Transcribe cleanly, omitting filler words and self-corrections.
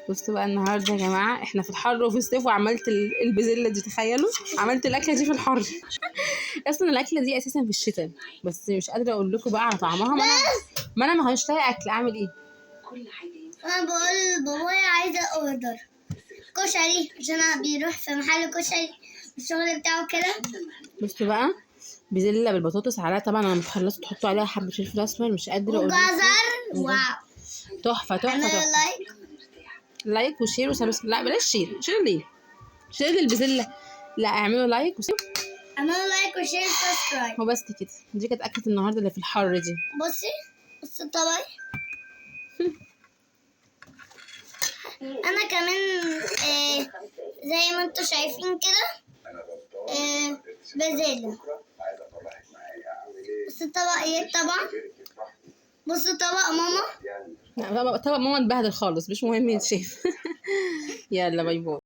بصوا بقى النهارده يا جماعه احنا في الحر وفي الصيف وعملت البازيلا دي، تخيلوا عملت الاكله دي في الحر. اصلا الاكله دي اساسا في الشتاء، بس مش قادره اقول لكم بقى على طعمها. ما انا مش لاقي اكل، اعمل ايه؟ انا بقول لبابايا عايزه اوردر كشري عشان انا بيروح في محل كشري الشغل بتاعه كده. بصوا بقى بازيلا بالبطاطس عليها، طبعا انا مخلصه تحطوا عليها حبه فلفل اسمر، مش قادره اقول لكم. وجزر. واو، تحفه تحفه اعملوا تحفه. لايك وشير وسبسكرايب. لا بلاش شير، شير ليه؟ شير للبازيلا. لا اعملوا لايك وشير. اعملوا لايك وشير وسبسكرايب. وبس كده، دي كانت اكله النهارده اللي في الحر دي. بصي الطبق. انا كمان زي ما انتوا شايفين كده بازيلا. بص الطبق ايه طبعا. بص طبق ماما. لا طبق ماما اتبهدل خالص، مش مهم يتشاف. يلا باي باي.